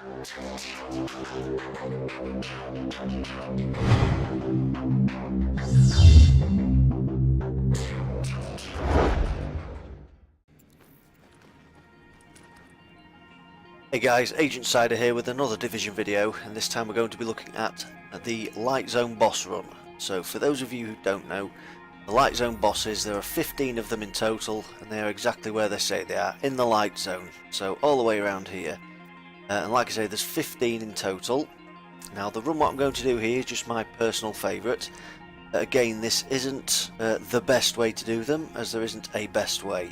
Hey guys, Agent Cyder here with another Division video, and this time we're going to be looking at the Light Zone boss run. So for those of you who don't know, the Light Zone bosses, there are 15 of them in total, and they are exactly where they say they are, in the Light Zone, so all the way around here. And like I say, there's 15 in total. Now the run what I'm going to do here is just my personal favourite. Again, this isn't the best way to do them, as there isn't a best way.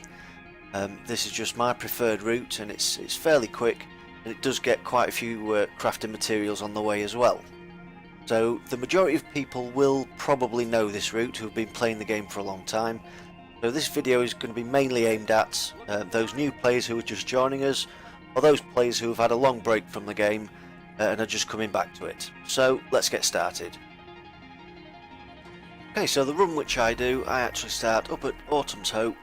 This is just my preferred route, and it's fairly quick, and it does get quite a few crafting materials on the way as well. So the majority of people will probably know this route who have been playing the game for a long time. So this video is going to be mainly aimed at those new players who are just joining us, or those players who have had a long break from the game and are just coming back to it. So let's get started. Okay, so the run which I do, I actually start up at Autumn's Hope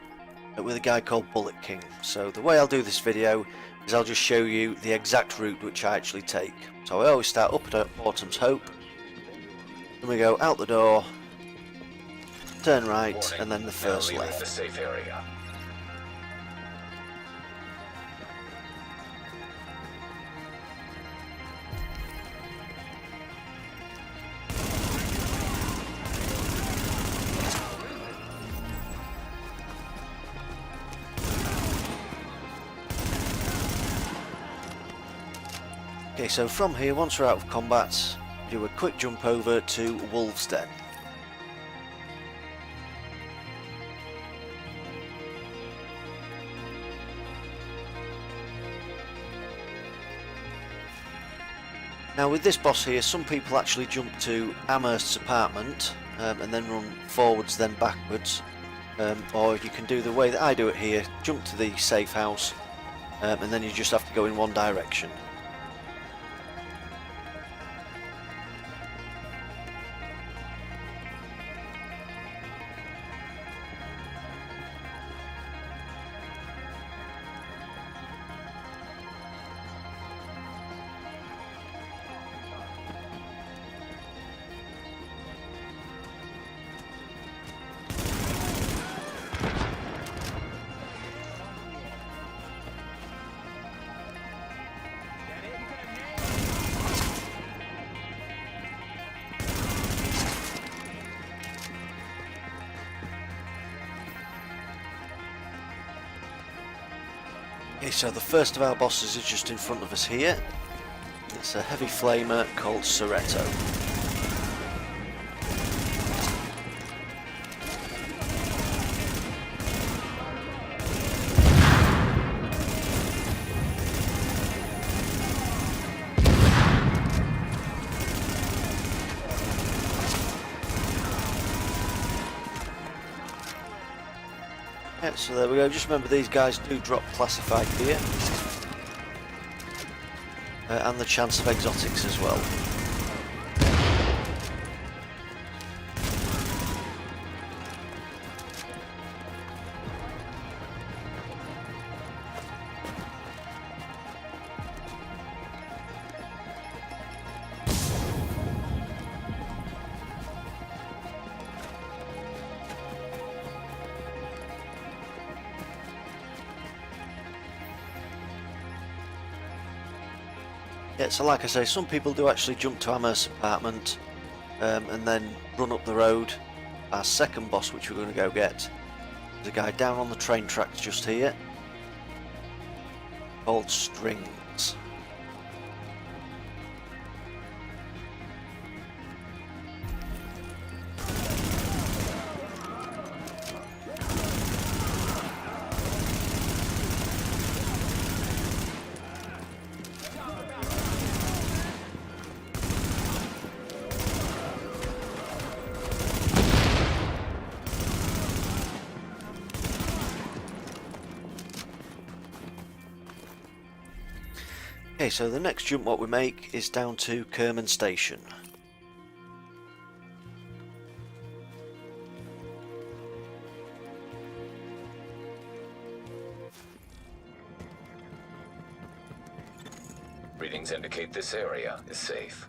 with a guy called Bullet King. So the way I'll do this video is I'll just show you the exact route which I actually take. So I always start up at Autumn's Hope, and we go out the door, turn right, and then the first left. The safe area. Okay, so from here, once we're out of combat, do a quick jump over to Wolf's Den. Now with this boss here, some people actually jump to Amherst's apartment and then run forwards then backwards, or you can do the way that I do it here, jump to the safe house and then you just have to go in one direction. Okay, so the first of our bosses is just in front of us here. It's a heavy flamer called Soretto. Yeah, so there we go. Just remember these guys do drop classified gear and the chance of exotics as well. Yeah, so like I say, some people do actually jump to Amherst's apartment and then run up the road. Our second boss, which we're going to go get, is a guy down on the train tracks just here, called Strings. Okay, so the next jump what we make is down to Kerman Station. Readings indicate this area is safe.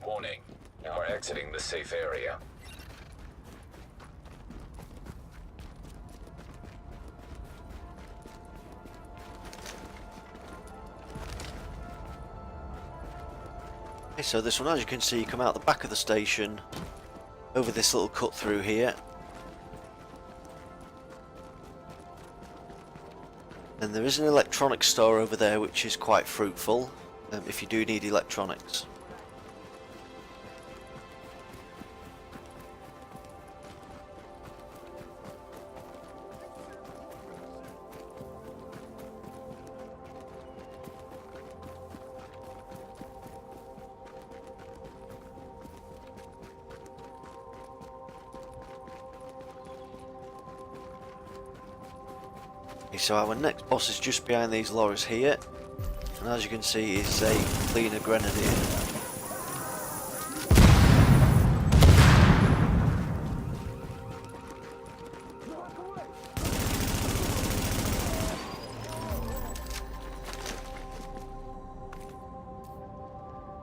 Warning. You are exiting the safe area. Okay, so this one, as you can see, you come out the back of the station, over this little cut through here. And there is an electronics store over there which is quite fruitful, if you do need electronics. So our next boss is just behind these lorries here, and as you can see is a cleaner grenadier.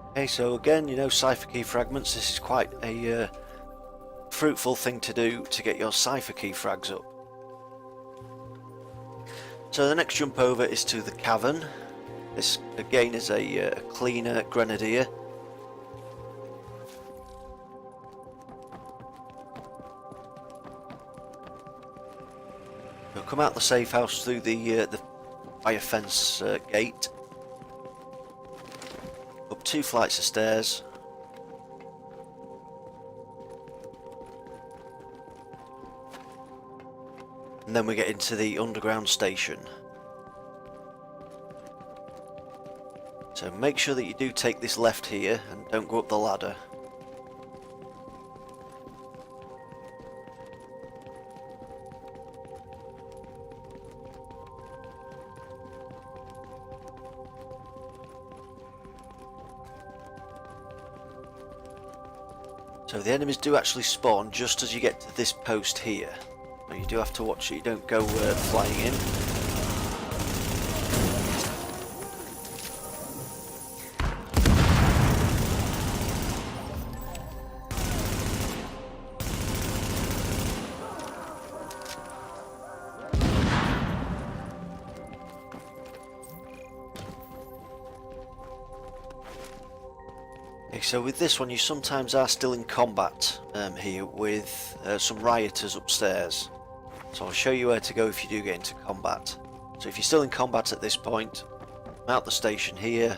Okay, so again, you know, cipher key fragments, this is quite a fruitful thing to do to get your cipher key frags up. So the next jump over is to the cavern. This again is a cleaner grenadier. You'll come out the safe house through the fire fence gate, up 2 flights of stairs. And then we get into the underground station. So make sure that you do take this left here and don't go up the ladder. So the enemies do actually spawn just as you get to this post here. You do have to watch it, you don't go flying in. Okay, so with this one you sometimes are still in combat here with some rioters upstairs. So I'll show you where to go if you do get into combat. So if you're still in combat at this point, out the station here,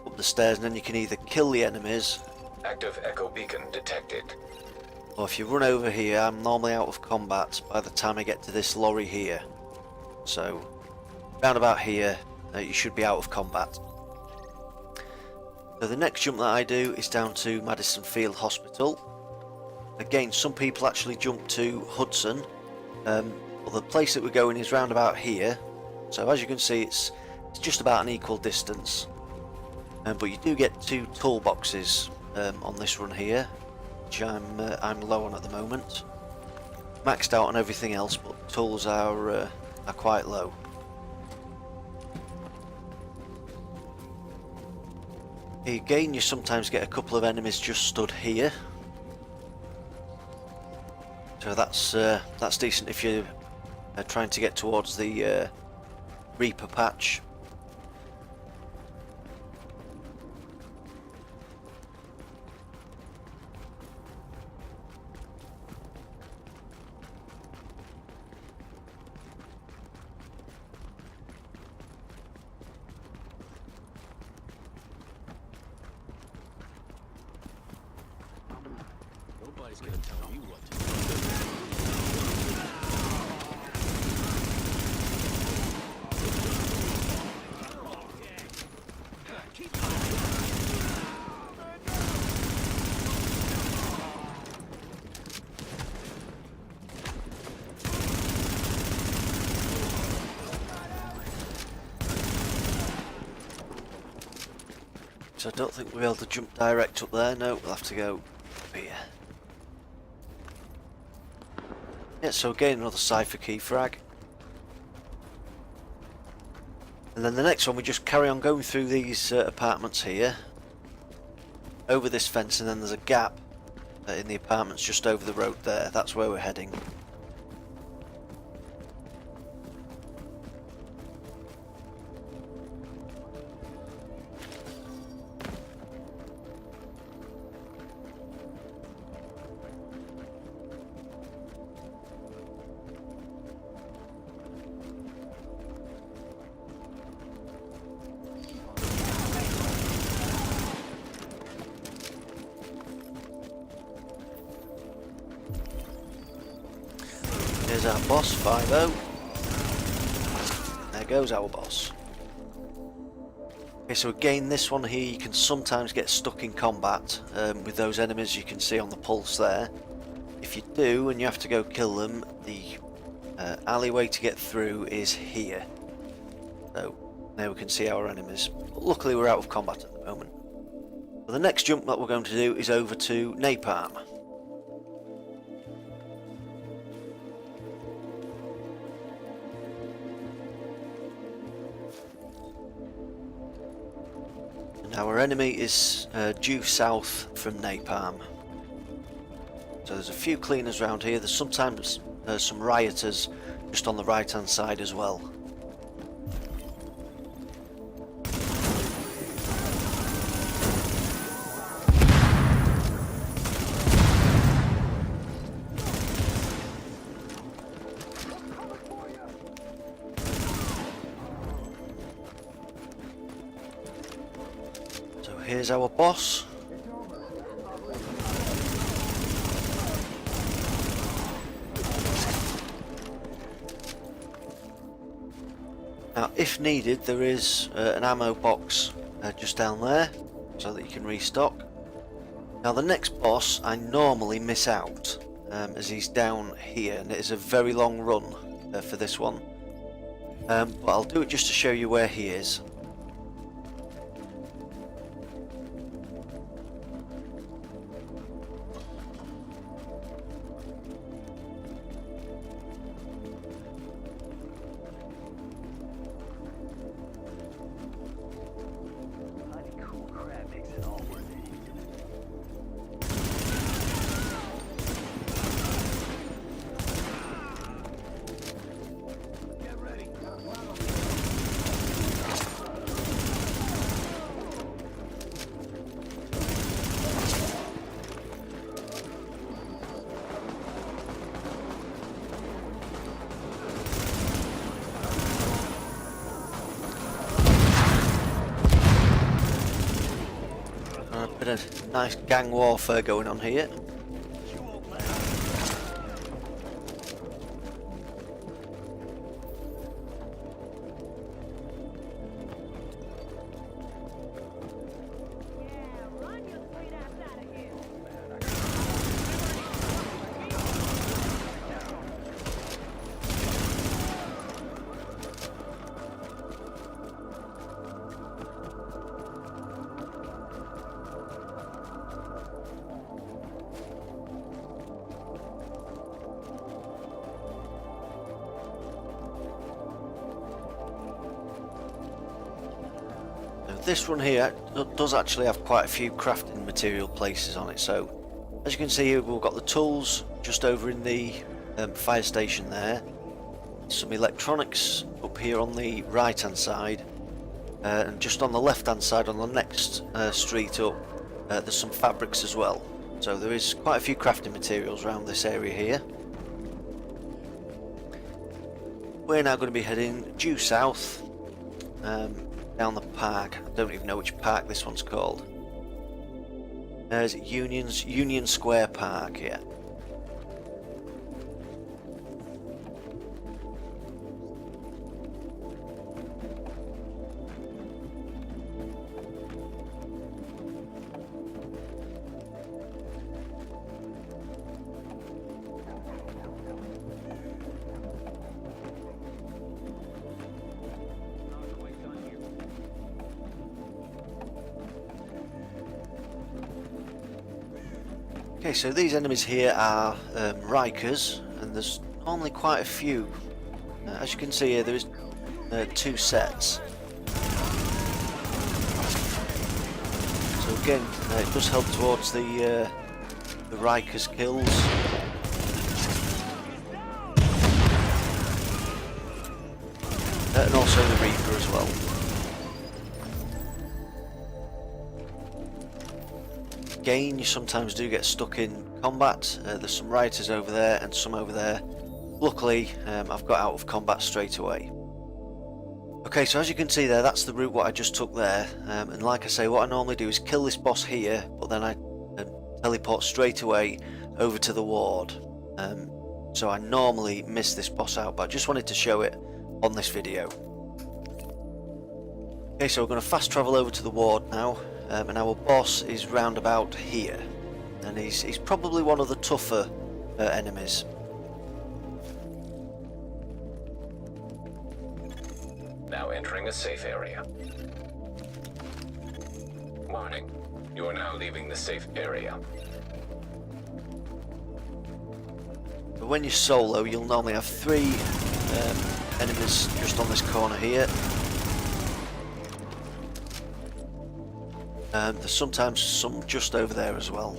up the stairs, and then you can either kill the enemies. Active echo beacon detected. Or if you run over here, I'm normally out of combat by the time I get to this lorry here. So round about here, you should be out of combat. So the next jump that I do is down to Madison Field Hospital. Again, some people actually jump to Hudson, but the place that we're going is round about here. So as you can see, it's just about an equal distance. But you do get 2 toolboxes on this run here, which I'm low on at the moment. Maxed out on everything else, but tools are quite low. Again, you sometimes get a couple of enemies just stood here. So that's decent if you're trying to get towards the Reaper patch. Nobody's gonna tell me what to do. Right, I don't think we'll be able to jump direct up there. No, we'll have to go up here. Yeah, so again another cipher key frag. And then the next one we just carry on going through these apartments here. Over this fence, and then there's a gap in the apartments just over the road there. That's where we're heading. Here's our boss, 5-0. There goes our boss. Okay, so again, this one here, you can sometimes get stuck in combat with those enemies you can see on the pulse there. If you do, and you have to go kill them, the alleyway to get through is here. So, now we can see our enemies. But luckily, we're out of combat at the moment. So the next jump that we're going to do is over to Napalm. Our enemy is due south from Napalm. So there's a few cleaners around here. There's sometimes some rioters just on the right hand side as well. Here's our boss. Now, if needed, there is an ammo box just down there, so that you can restock. Now, the next boss I normally miss out, as he's down here, and it is a very long run for this one. But I'll do it just to show you where he is. Bit of nice gang warfare going on here. This one here does actually have quite a few crafting material places on it, so as you can see here, we've got the tools just over in the fire station there, some electronics up here on the right hand side, and just on the left hand side on the next street up, there's some fabrics as well. So there is quite a few crafting materials around this area here. We're now going to be heading due south, down the park. I don't even know which park this one's called. There's Union Square Park, yeah. Okay, so these enemies here are Rikers, and there's normally quite a few. As you can see here, there is 2 sets. So again, it does help towards the Rikers kills. And also the Reaper as well. Again, you sometimes do get stuck in combat. There's some rioters over there and some over there. Luckily, I've got out of combat straight away. Okay, so as you can see there, that's the route what I just took there. And like I say, what I normally do is kill this boss here, but then I teleport straight away over to the ward. So I normally miss this boss out, but I just wanted to show it on this video. Okay, so we're going to fast travel over to the ward now, and our boss is round about here, and he's probably one of the tougher enemies. Now entering a safe area. Warning. You are now leaving the safe area. But when you're solo, you'll normally have 3 enemies just on this corner here. There's sometimes some just over there as well.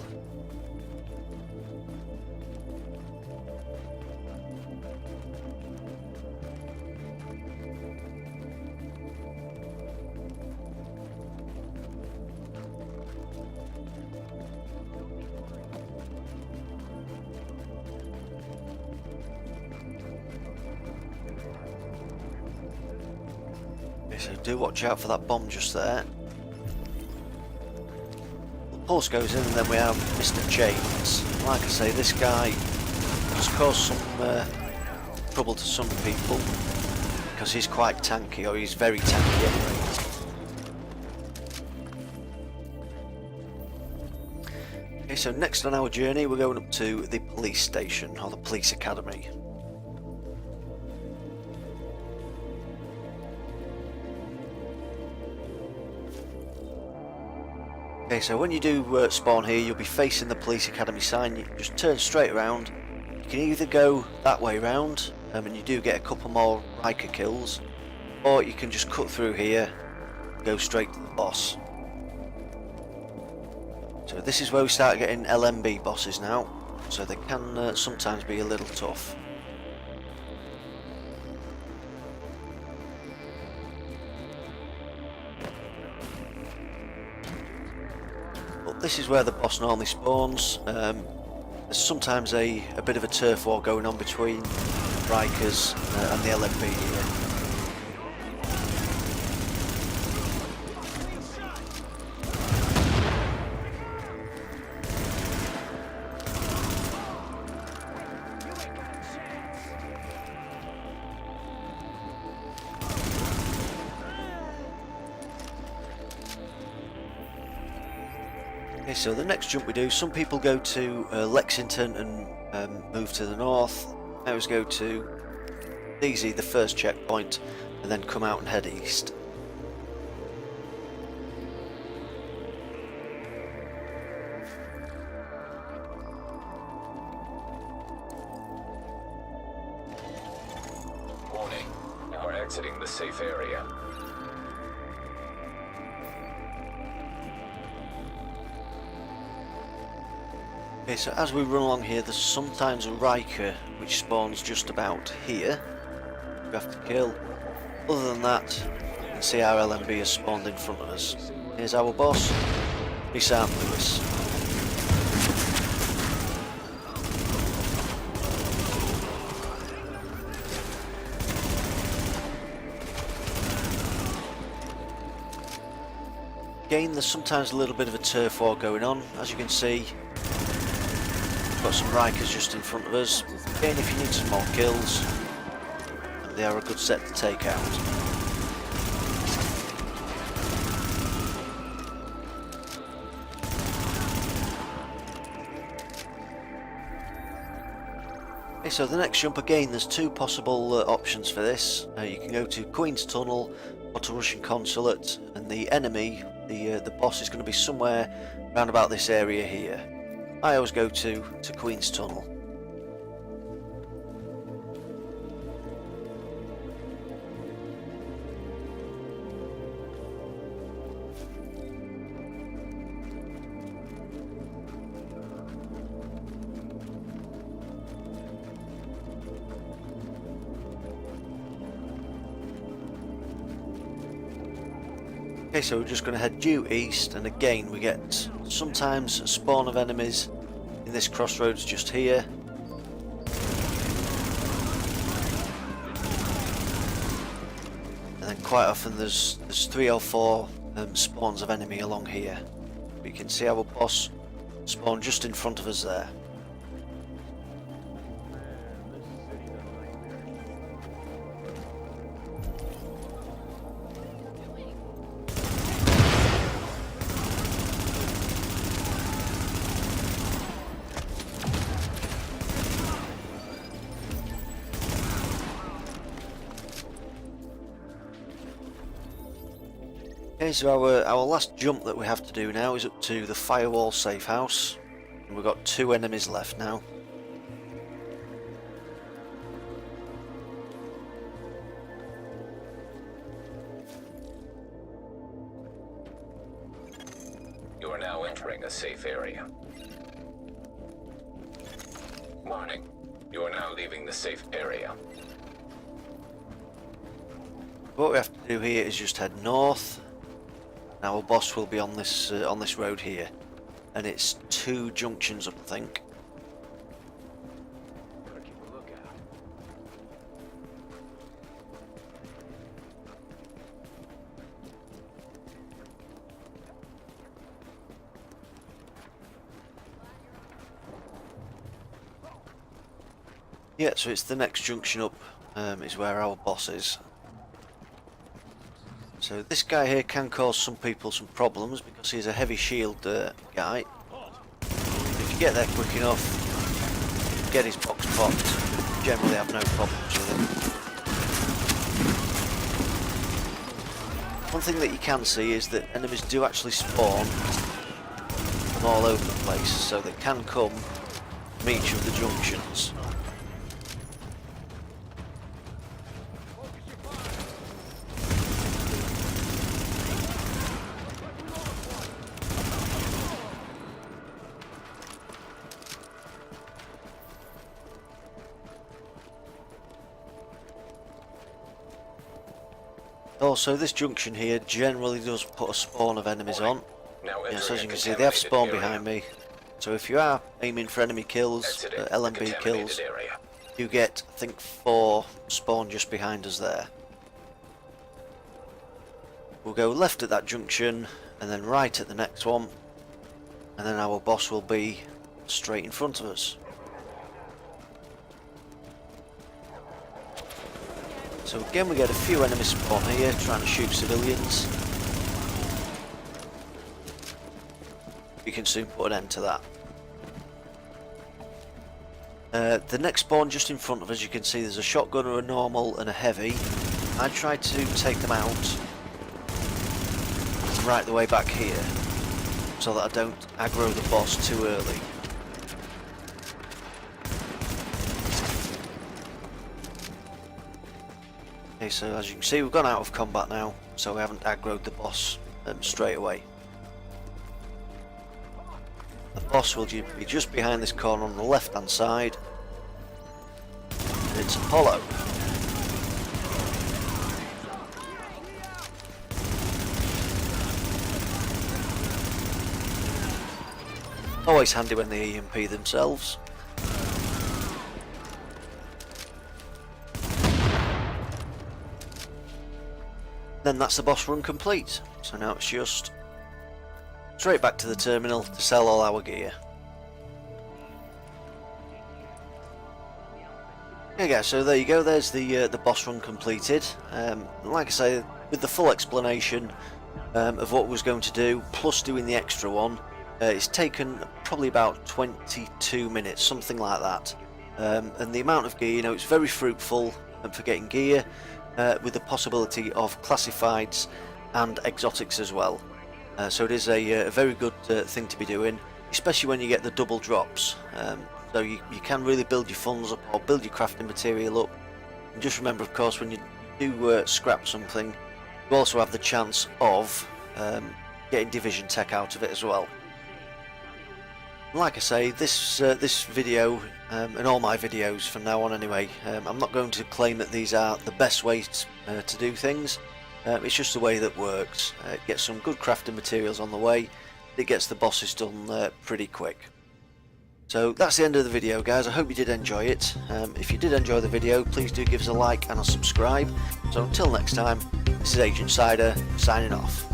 Okay, so do watch out for that bomb just there. Pulse goes in, and then we have Mr. Chains. Like I say, this guy has caused some trouble to some people because he's quite tanky, or he's very tanky anyway. Okay, so next on our journey, we're going up to the police station, or the police academy. Okay, so when you do spawn here, you'll be facing the police academy sign. You can just turn straight around. You can either go that way round, and you do get a couple more Riker kills, or you can just cut through here and go straight to the boss. So this is where we start getting LMB bosses now, so they can sometimes be a little tough. This is where the boss normally spawns. There's sometimes a bit of a turf war going on between Rikers and the LMB here. Okay, so the next jump we do, some people go to Lexington and move to the north. Ours go to Easy, the first checkpoint, and then come out and head east. Warning. Now we're exiting the safe area. Okay, so as we run along here, there's sometimes a Riker which spawns just about here. You have to kill. Other than that, you can see our LMB has spawned in front of us. Here's our boss, Miss St. Louis. Again, there's sometimes a little bit of a turf war going on, as you can see. Got some Rikers just in front of us. Again, if you need some more kills, they are a good set to take out. Okay, so the next jump, again, there's 2 possible options for this. You can go to Queen's Tunnel or to Russian Consulate, and the enemy, the boss, is going to be somewhere around about this area here. I always go to Queen's Tunnel. Okay, so we're just going to head due east, and again we get sometimes a spawn of enemies in this crossroads just here. And then quite often there's 3 or 4 spawns of enemy along here. We can see our boss spawn just in front of us there. Okay, so our last jump that we have to do now is up to the firewall safe house, and we've got 2 enemies left now. You are now entering a safe area. Warning. You are now leaving the safe area. What we have to do here is just head north. Our boss will be on this road here, and it's 2 junctions up, I think. Gotta keep a lookout. Yeah, so it's the next junction up is where our boss is. So this guy here can cause some people some problems because he's a heavy shield guy. If you get there quick enough, get his box popped, you generally have no problems with him. One thing that you can see is that enemies do actually spawn from all over the place, so they can come from each of the junctions. Also, this junction here generally does put a spawn of enemies on. Now Yes, entering as you a can see, they have contaminated spawned area. behind me. So if you are aiming for enemy kills, Exiting the LMB contaminated kills, area. you get, I think, 4 spawn just behind us there. We'll go left at that junction, and then right at the next one, and then our boss will be straight in front of us. So again, we get a few enemies spawn here, trying to shoot civilians. We can soon put an end to that. The next spawn just in front of us, you can see there's a shotgunner, a normal, and a heavy. I tried to take them out right the way back here, so that I don't aggro the boss too early. Okay, so as you can see, we've gone out of combat now, so we haven't aggroed the boss straight away. The boss will be just behind this corner on the left hand side. It's Apollo. Always handy when they EMP themselves. Then that's the boss run complete. So now it's just straight back to the terminal to sell all our gear. Okay guys, so there you go, there's the boss run completed. Like I say, with the full explanation of what we was going to do, plus doing the extra one, it's taken probably about 22 minutes, something like that. And the amount of gear, you know, it's very fruitful for getting gear, with the possibility of classifieds and exotics as well. So it is a very good thing to be doing. especially when you get the double drops. So you can really build your funds up or build your crafting material up. And just remember, of course, when you do scrap something, you also have the chance of getting division tech out of it as well. Like I say, this video and all my videos from now on anyway, I'm not going to claim that these are the best ways to do things. It's just the way that works. It gets some good crafting materials on the way. It gets the bosses done pretty quick. So that's the end of the video, guys. I hope you did enjoy it. If you did enjoy the video, please do give us a like and a subscribe. So until next time, this is Agent Cyder signing off.